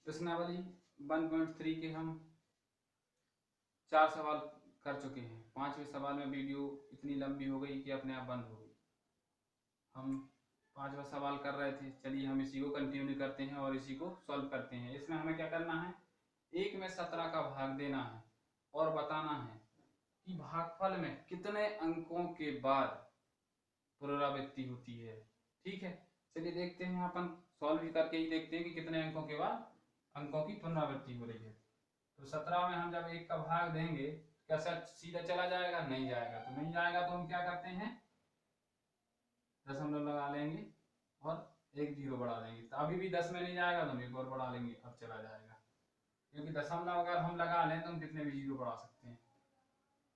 प्रश्नावली 1.3 के हम 4 सवाल कर चुके हैं। 5वें सवाल में वीडियो इतनी लंबी हो गई कि अपने आप बंद हो गई। हम 5वां सवाल कर रहे थे, चलिए हम इसी को कंटिन्यू करते हैं और इसी को सॉल्व करते हैं। इसमें हमें क्या करना है, 1 में 17 का भाग देना है और बताना है कि भागफल में कितने अंकों के बाद पुनरावृत्ति होती है। ठीक है, चलिए देखते हैं, अपन सॉल्व भी करके ही देखते हैं कि कितने अंकों के बाद अंकों की पुनरावृत्ति हो रही है। तो 17 में हम जब 1 का भाग देंगे, क्या सच सीधा चला जाएगा? नहीं जाएगा। तो नहीं जाएगा तो हम क्या करते हैं, दशमलव लगा लेंगे और एक जीरो बढ़ा देंगे। तो अभी भी 10 में नहीं जाएगा तो हम एक और बढ़ा लेंगे, अब चला जाएगा। क्योंकि दशमलव अगर हम लगा लें तो हम कितने भी जीरो बढ़ा सकते हैं।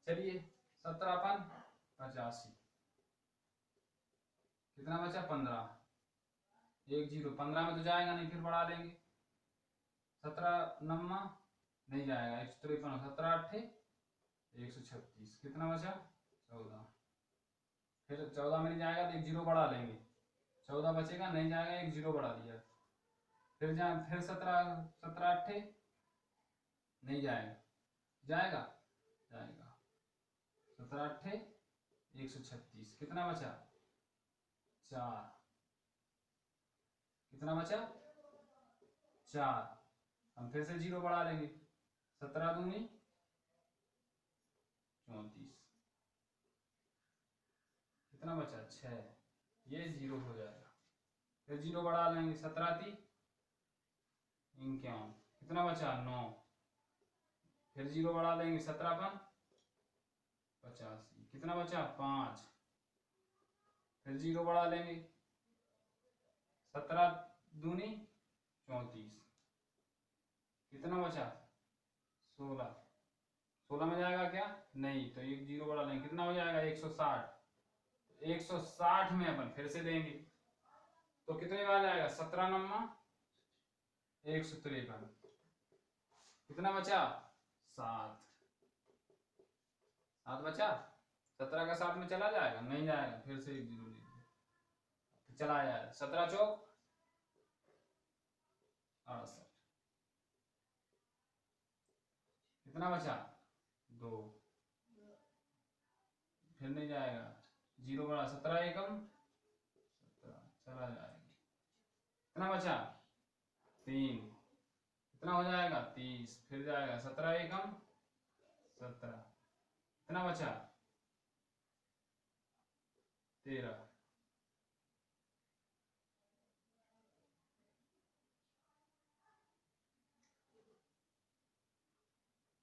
चलिए 17 85, कितना बचा? 15, एक जीरो 15 में तो जाएगा नहीं, फिर बढ़ा लेंगे। 17 9 नहीं जाएगा, 153, 17 8 136, कितना बचा? 14, फिर 14 में नहीं जाएगा तो एक जीरो बढ़ा लेंगे, 14 बचेगा, नहीं जाएगा, एक जीरो बढ़ा दिया। फिर 17 17 8 नहीं जाएगा, जाएगा जाएगा, 17 8 136, कितना बचा? 4, कितना बचा? 4। हम फिर से जीरो बढ़ा लेंगे, 17 दूनी 34, कितना बचा? 6, ये जीरो हो जाएगा। फिर जीरो बढ़ा लेंगे, 17 3 51, कितना बचा? 9, फिर जीरो बढ़ा लेंगे, 17 5 85, कितना बचा? 5, फिर जीरो बढ़ा लेंगे, 17 दूनी 34, कितना बचा? 16, 16 में जाएगा क्या? नहीं, तो एक जीरो बढ़ा लेंगे, कितना हो जाएगा? 160, 160 में अपन फिर से देंगे तो कितने बार जाएगा? 17 9 153, कितना बचा? 7, 7 बचा। 17 का 7 में चला जाएगा? नहीं जाएगा, फिर से एक जीरो लीजिए तो चला जाएगा। 17 चौक 68, कितना बचा? 2, फिर नहीं जाएगा, जीरो बढ़ा, 17 एकम 17, चला जाएगा। कितना बचा? 3, कितना हो जाएगा? 30, फिर जाएगा, 17 एकम 17, कितना बचा? 13,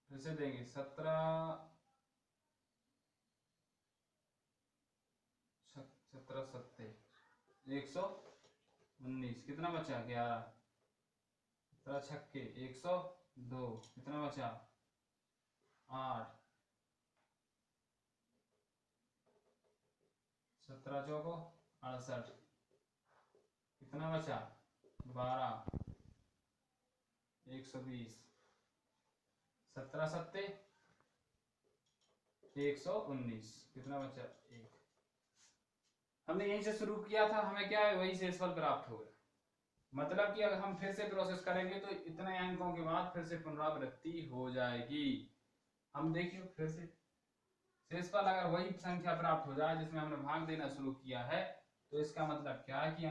फिर से देंगे, 17 17 सत्ते 119, कितना बचा? 11, 17 छक्के 102, कितना बचा? 8, 17 चौको 68, कितना बचा? 12, 120, 17 सत्ते 119, कितना बचा? 1। हमने यहीं से शुरू किया था, हमें क्या है, वही शेषफल प्राप्त हो गया। मतलब कि अगर हम फिर से प्रोसेस करेंगे तो इतने अंकों के बाद फिर से पुनरावृत्ति हो जाएगी। हम देखिए फिर से शेषफल अगर वही संख्या प्राप्त हो जाए जिसमें हमने भाग देना शुरू किया है, तो इसका मतलब क्या है कि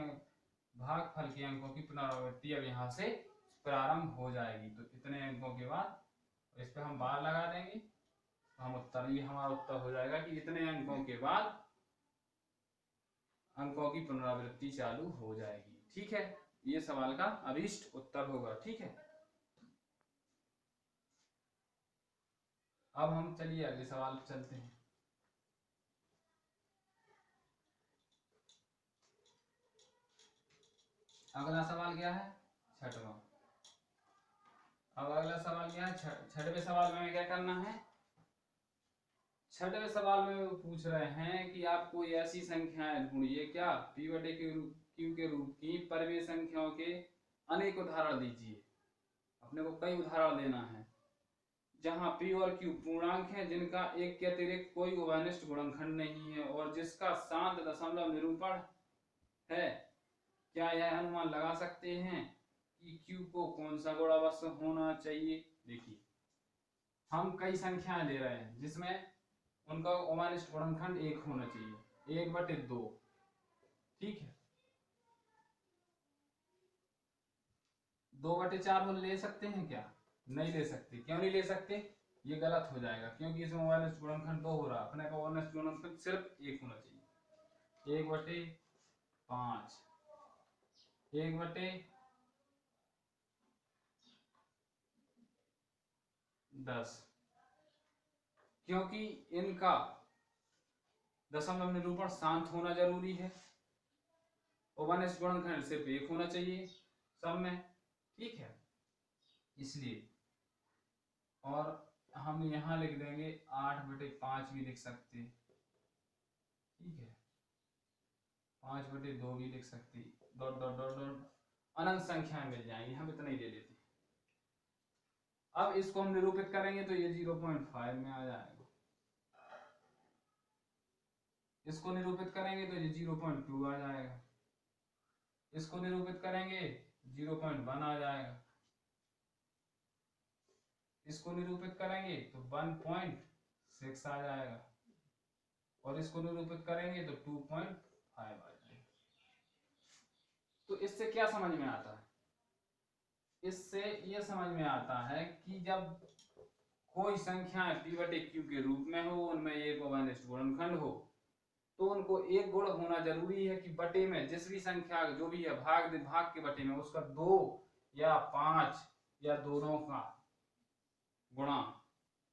भागफल के अंकों की पुनरावृत्ति अब यहाँ से प्रारंभ हो जाएगी। तो इतने अंकों के बाद इस पे हम बार लगा देंगे तो हम उत्तर, ये हमारा उत्तर हो जाएगा कि इतने अंकों के बाद अंकों की पुनरावृत्ति चालू हो जाएगी। ठीक है, ये सवाल का अभिष्ट उत्तर होगा। ठीक है, अब हम चलिए अगले सवाल पर चलते हैं। अगला सवाल क्या है? 6वां। अब अगला सवाल क्या है? 6वें सवाल में क्या करना है? 6वें सवाल में वो पूछ रहे हैं कि आपको ऐसी संख्याएं ढूंढिए, क्या p बटे क्यू के रूप की परिमेय संख्याओं के अनेक उदाहरण दीजिए। अपने को कई उदाहरण देना है जहां p और q पूर्णांक हैं, जिनका एक के अतिरिक्त कोई उभयनिष्ठ गुणनखंड नहीं है और जिसका शांत दशमलव निरूपण है। क्या यह अनुमान लगा सकते हैं EQ को कौन सा गुण अवश्य होना चाहिए। देखिए हम कई संख्याएं ले रहे हैं जिसमें उनका ओमानिष्ट गुणनखंड 1 होना चाहिए, 1/2। ठीक है, 2/4 हम ले सकते हैं क्या? नहीं ले सकते। क्यों नहीं ले सकते? ये गलत हो जाएगा क्योंकि इसमें ओमानिष्ट गुणनखंड 2 हो रहा है, अपने का ओमानिष्ट गुणनखंड सिर्फ 1 होना चाहिए। 1/5, 1/10, क्योंकि इनका दशमलव निरूपण शांत होना जरूरी है। ओमानिष्ट गुणनखंड सिर्फ 1 होना चाहिए सब में। ठीक है, इसलिए और हम यहाँ लिख देंगे 8/5 भी लिख सकते हैं। ठीक है, 5/2 भी लिख सकते, डॉट डॉट डॉट डॉट अनंत संख्याएं मिल जाएंगी, हम इतना ही ले लेते हैं। अब इसको हम निरूपित करेंगे तो ये 0.5 में आ जाएगा। इसको निरूपित करेंगे तो ये 0.2 आ जाएगा। इसको निरूपित करेंगे 0.1 आ जाएगा। इसको निरूपित करेंगे तो 1.6 आ जाएगा और इसको निरूपित करेंगे तो 2.5 आ जाएगा। तो इससे क्या समझ में आता है? इससे यह समझ में आता है कि जब कोई संख्या P/Q के रूप में हो, उनमें एक ओमानिष्ट गुणनखंड हो, तो उनको एक गुण होना जरूरी है कि बटे में जिस भी संख्या जो भी है भाग के बटे में उसका 2 या 5 या दोनों का गुणा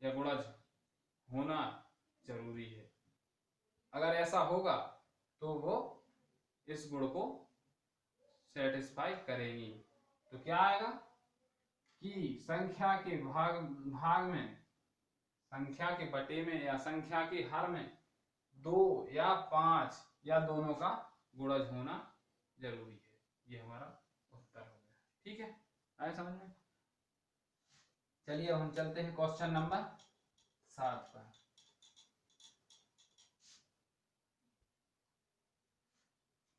या गुणज होना जरूरी है। अगर ऐसा होगा तो वो इस गुण को सेटिस्फाई करेंगी। तो क्या आएगा कि संख्या के भाग में, संख्या के बटे में या संख्या के हर में 2 या 5 या दोनों का गुणज होना जरूरी है। ये हमारा उत्तर हो गया। ठीक है, आए समझ में? चलिए अब हम चलते हैं क्वेश्चन नंबर 7 पर।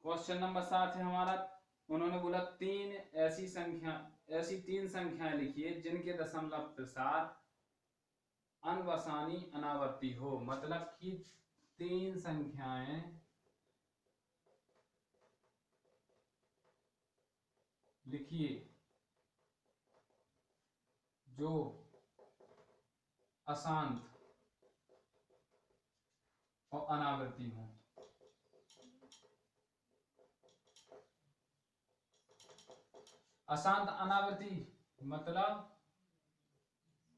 क्वेश्चन नंबर 7 है हमारा। उन्होंने बोला ऐसी तीन संख्याएं लिखिए जिनके दशमलव प्रसार अनवसानी अनावर्ती हो। मतलब कि 3 संख्याएं लिखिए जो अशांत और अनावर्ती हो। अशांत अनावर्ती मतलब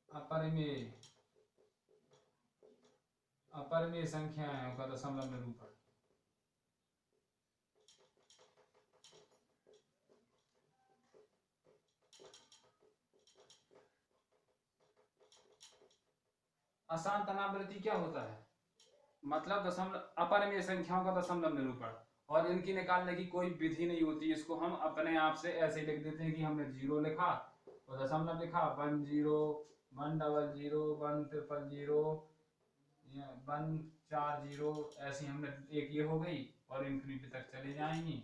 अपरिमेय संख्याएं का दशमलव निरूपण। अशांत अनावृत्ति क्या होता है? मतलब अपरिमेय संख्याओं का दशमलव निरूपण, और इनकी निकालने की कोई विधि नहीं होती। इसको हम अपने आप से ऐसे लिख देते हैं कि हमने 0 लिखा और दशमलव लिखा 1 0 1 0 0 1 0 1 4 0, ऐसी हमने एक ये हो गई और इन्फिनिटी तक चली जाएंगी।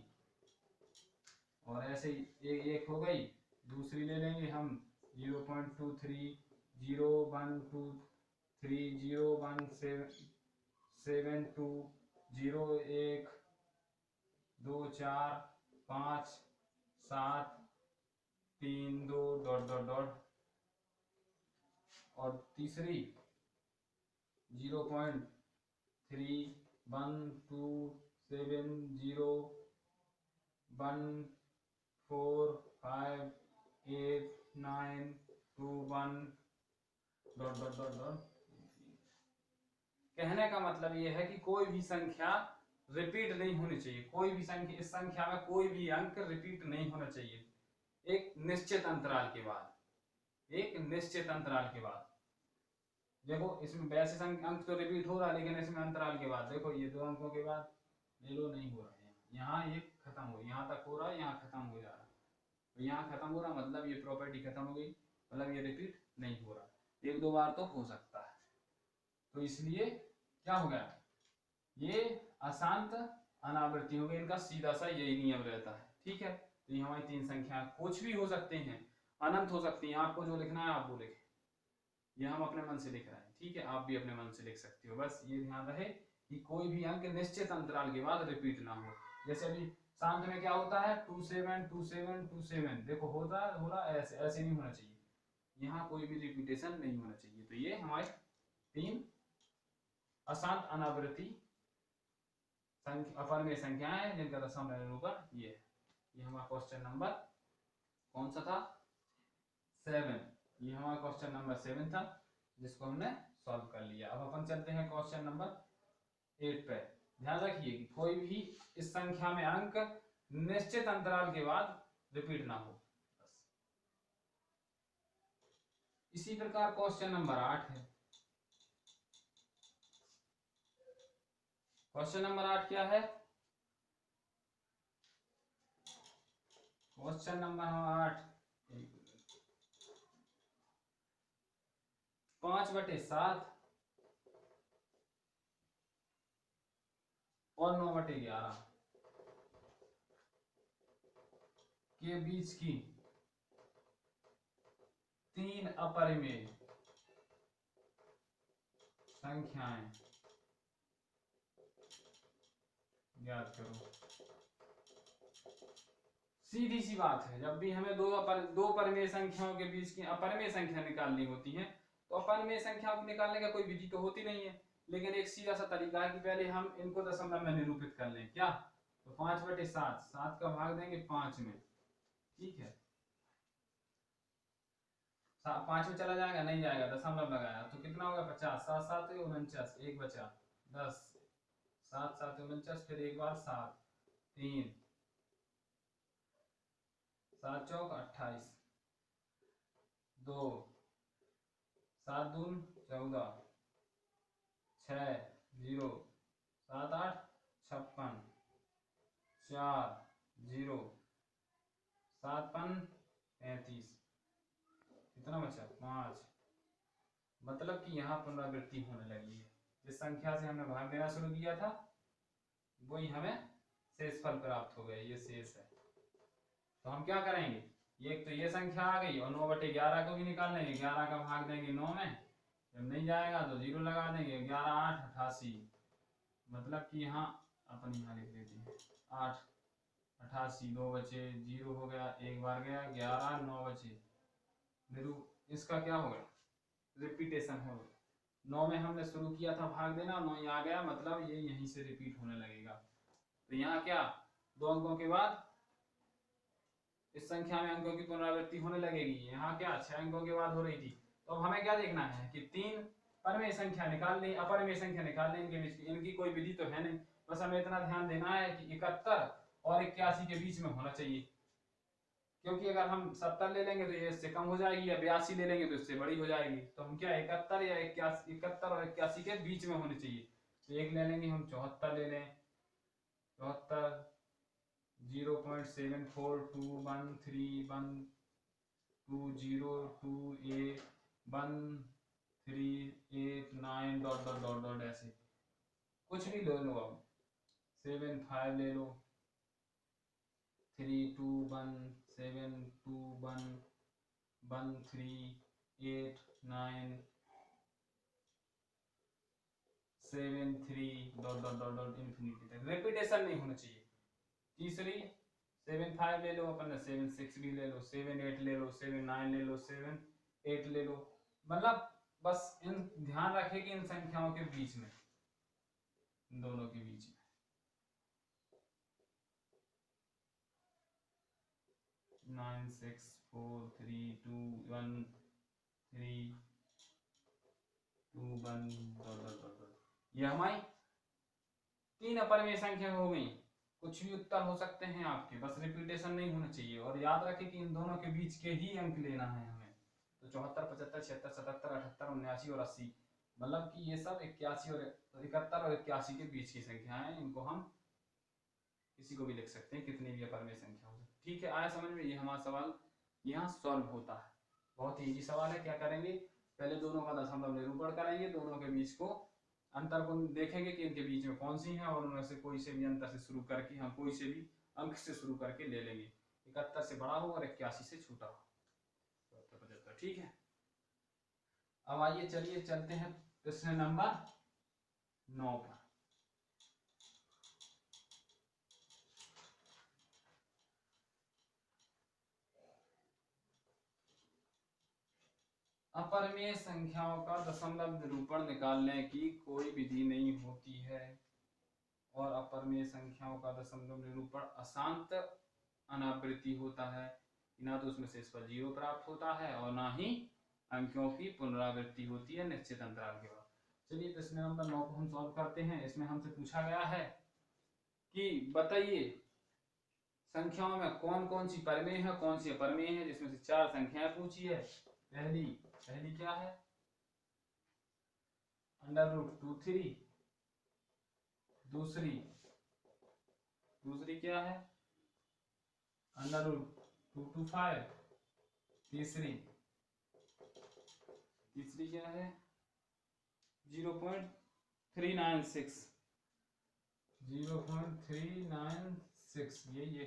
और ऐसे एक एक हो गई, दूसरी ले लेंगे हम 0.23 0 1 2 3 0 1 7 2 0 1 2 4 5 7 3 2 डॉट डॉट डॉट, और तीसरी 0.3 1 2 7 0 1 4 5 8 9 2 1 डॉट डॉट डॉट डॉट। कहने का मतलब यह है कि कोई भी संख्या रिपीट नहीं होनी चाहिए। कोई भी संख्या, इस संख्या में कोई भी अंक रिपीट नहीं होना चाहिए एक निश्चित अंतराल के बाद। एक निश्चित अंतराल के बाद देखो, इसमें वैसे अंक तो रिपीट हो रहा है लेकिन इसमें अंतराल के बाद देखो, ये 2 अंकों के बाद ले लो, नहीं हो रहा है। यहाँ ये खत्म हो, यहाँ तक हो रहा है, यहाँ खत्म हो जा रहा है, तो यहाँ खत्म हो रहा मतलब ये प्रॉपर्टी खत्म हो गई, मतलब ये रिपीट नहीं हो रहा। 1-2 बार तो हो सकता है, तो इसलिए क्या हो गया, ये अशांत अनावृत्ति हो गई। इनका सीधा सा यही नियम रहता है। ठीक है, तो ये हमारी तीन संख्या कुछ भी हो सकते हैं, अनंत हो सकती हैं। आपको जो लिखना है आप वो लिखें, ये हम अपने मन से लिख रहे हैं, ठीक है। आप भी अपने मन से लिख सकते हो, बस ये ध्यान रहे कि कोई भी अंक निश्चित अंतराल के बाद रिपीट ना हो। जैसे अभी शांत में क्या होता है 2 7 2 7 2 7, देखो होता हो रहा ऐसे, ऐसे नहीं होना चाहिए, यहाँ कोई भी रिपीटेशन नहीं होना चाहिए। तो ये हमारे तीन अशांत अनावृत्ति अपरमेय संख्याएं हैं जिनका दशमलव निरूपण ये है। ये हमारा क्वेश्चन नंबर कौन सा था 7, ये हमारा क्वेश्चन नंबर 7 था जिसको हमने सॉल्व कर लिया। अब अपन चलते हैं क्वेश्चन नंबर 8 पे। ध्यान रखिए कि कोई भी इस संख्या में अंक निश्चित अंतराल के बाद रिपीट ना हो, बस। इसी प्रकार क्वेश्चन नंबर 8 है। क्वेश्चन नंबर 8 क्या है? क्वेश्चन नंबर 8 5/7 और 9/11 के बीच की तीन अपरिमेय संख्याएं याद करो। सीधी सी बात है, जब भी हमें दो परिमेय संख्याओं के बीच की अपरिमेय संख्या निकालनी होती है तो अपरिमेय संख्या को निकालने का कोई विधि तो होती नहीं है, लेकिन एक सीधा सा तरीका है कि पहले हम इनको दशमलव में निरूपित कर लें। क्या? तो 5/7, 7 का भाग देंगे 5 में, ठीक है। 5 में चला जाएगा? नहीं जाएगा, दशमलव लगाया तो कितना होगा 50, 7 7 49, एक बचा 10, 7 7 49, फिर एक बार 7 3 7 चौक 28, 2 7 दून 14, 6 0 7 8 56, 4 0 7 5 35, कितना बचा 5। मतलब कि यहाँ पुनरावृत्ति होने लगी है। जिस संख्या से हमने भाग देना शुरू किया था वही हमें शेषफल प्राप्त हो गया, ये शेष है। तो हम क्या करेंगे, एक तो ये संख्या आ गई और 9/11 को भी निकाल लेंगे, 11 का भाग देंगे 9 में, जब नहीं जाएगा तो 0 लगा देंगे, 11 8 88, मतलब कि यहाँ अपन यहाँ लिख देते हैं 8 88, 2 बचे, 0 हो गया, एक बार गया, 11 9 बचे, इसका क्या हो गया रिपीटेशन हो गया। 9 में हमने शुरू किया था भाग देना, 9 आ गया, मतलब ये यहीं से रिपीट होने लगेगा। तो यहाँ क्या 2 अंकों के बाद इस संख्या में अंकों की पुनरावृत्ति होने लगेगी। यहाँ क्या 6 अंकों के बाद हो रही थी। तो अब हमें क्या देखना है कि तीन परमेय संख्या निकाल लें, अपरमेय संख्या निकाल लें, इनके बीच इनकी कोई विधि तो है नहीं, बस हमें इतना ध्यान देना है कि 71 और 81 के बीच में होना चाहिए, क्योंकि अगर हम 70 ले लेंगे तो ये इससे कम हो जाएगी, या 82 ले लेंगे तो इससे बड़ी हो जाएगी। तो हम क्या 71 या 81, 71 और 81 के बीच में होनी चाहिए। तो एक ले लेंगे हम 74 ले लें, 74 0.7421312081389 डॉट डॉट डॉट डॉट ऐसे कुछ भी ले लो, अब 75 ले लो, 32171138973 dot dot dot dot infinity तक, रिपीटेशन नहीं होना चाहिए। तीसरी 75 ले लो, अपन ने 76 भी ले लो, 78 ले लो, 79 ले लो, 78 ले लो, मतलब बस इन ध्यान रखें कि इन संख्याओं के बीच में, इन दोनों के बीच में 9643213211 ये हमारी तीन अपरिमेय संख्या हो गई। कुछ भी उत्तर हो सकते हैं आपके, बस रिपीटेशन नहीं होना चाहिए। और याद रखें कि इन दोनों के बीच के ही अंक लेना है हमें। तो 74 75 76 77 78 79 और 80, मतलब कि ये सब 81 और 71 और 81 के बीच की संख्या है। इनको हम किसी को भी लिख सकते हैं, कितनी भी अपरिमेय संख्या हो। ठीक है, आया समझ में? ये हमारा सवाल यहाँ सॉल्व होता है। बहुत ही इजी सवाल है। क्या करेंगे, पहले दोनों का दशमलव निरूपण करेंगे, दोनों के बीच को अंतर को देखेंगे कि इनके बीच में कौन सी है, और उनमें से कोई से भी अंतर से शुरू करके हम कोई से भी अंक से शुरू करके ले लेंगे। 71 से बड़ा हो और 81 से छोटा हो। 75। ठीक है, अब आइए चलिए चलते हैं प्रश्न नंबर 9 पर। अपरिमेय संख्याओं का दशमलव निरूपण निकालने की कोई विधि नहीं होती है और अपरिमेय संख्याओं का दशमलव निरूपण अशांत अनावृत्ति होता है। ना तो उसमें शेषफल 0 प्राप्त होता है और ना ही अंकों की पुनरावृत्ति होती है निश्चित अंतराल के बाद। चलिए प्रश्न नंबर 9 को हम सॉल्व करते हैं। इसमें हमसे पूछा गया है कि बताइए संख्याओं में कौन कौन सी परिमेय है कौन सी अपरिमेय है, जिसमें से 4 संख्याएं पूछी है। पहली क्या है, √2 3। दूसरी क्या है, √2 2 5। तीसरी क्या है, 0.396। 0.396 ये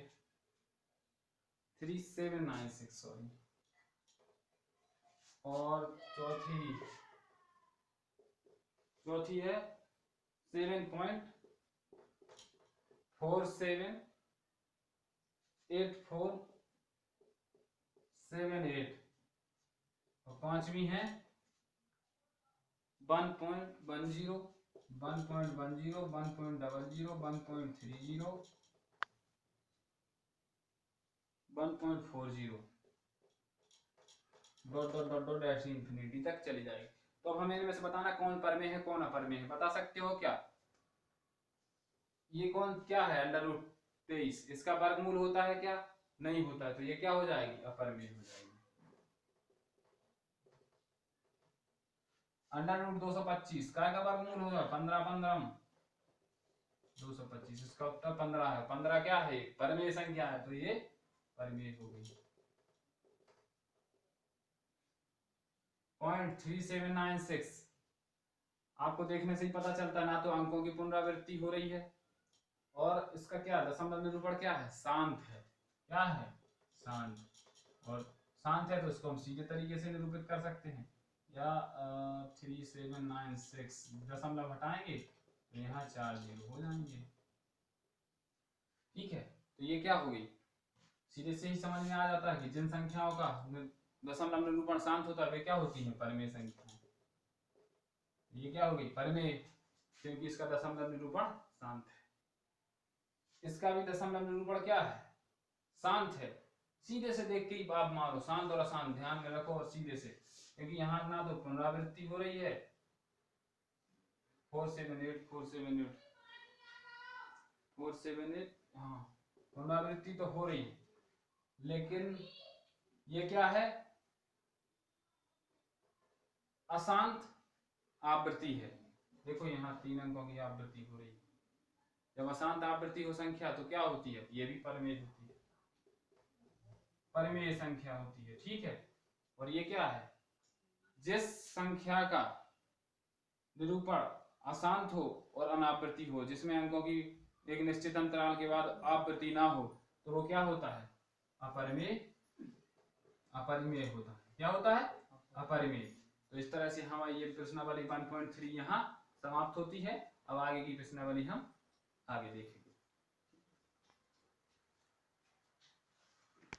3796 सॉरी। और चौथी है 7.478478। और पांचवी है 1.10 1.10 1.00 1.30 1.40 डॉट ऐसे इंफिनिटी तक चली जाएगी। तो अब हमें इनमें से बताना कौन परिमेय है कौन अपरिमेय है। बता सकते हो क्या, ये कौन क्या है, √23 इसका वर्गमूल होता है क्या, नहीं होता है, तो ये क्या हो जाएगी, अपरिमेय हो जाएगी। √225 काय का वर्गमूल होगा, 15 15 225, इसका उत्तर 15 है। 15 क्या है, परिमेय संख्या है, तो ये परिमेय हो गई। 0.3796 आपको देखने से ही पता चलता है, ना तो अंकों की पुनरावृत्ति हो रही है और इसका क्या दशमलव निरूपण क्या है, शांत है। क्या है, शांत। और शांत है तो इसको हम सीधे तरीके से निरूपित कर सकते हैं, या 3796 दशमलव हटाएंगे तो यहाँ 4 0 हो जाएंगे। ठीक है, तो ये क्या हो गई, सीधे से ही समझ में आ जाता है कि जिन संख्याओं का दशमलव निरूपण शांत होता है वे क्या होती हैं, परिमेय संख्याएं। ये क्या हो गई, परिमेय, क्योंकि इसका दशमलव निरूपण शांत है। इसका भी दशमलव निरूपण क्या है, शांत है। सीधे से देख के ही आप मारो, शांत और अशांत ध्यान में रखो और सीधे से, क्योंकि यहाँ ना तो पुनरावृत्ति हो रही है 478 हाँ पुनरावृत्ति तो हो रही है, लेकिन ये क्या है, अशांत आवृत्ति है। देखो यहाँ 3 अंकों की आवृत्ति हो रही है। जब अशांत आवृत्ति हो संख्या तो क्या होती है, ये भी परिमेय होती है, परिमेय संख्या होती है। ठीक है, और ये क्या है, जिस संख्या का निरूपण अशांत हो और अनावृत्ति हो, जिसमें अंकों की एक निश्चित अंतराल के बाद आवृत्ति ना हो, तो वो क्या होता है, अपरिमेय होता है। क्या होता है, अपरिमेय। तो इस तरह से हमारी ये प्रश्नावली 1.3 यहाँ समाप्त होती है। अब आगे की प्रश्नावली हम आगे देखेंगे।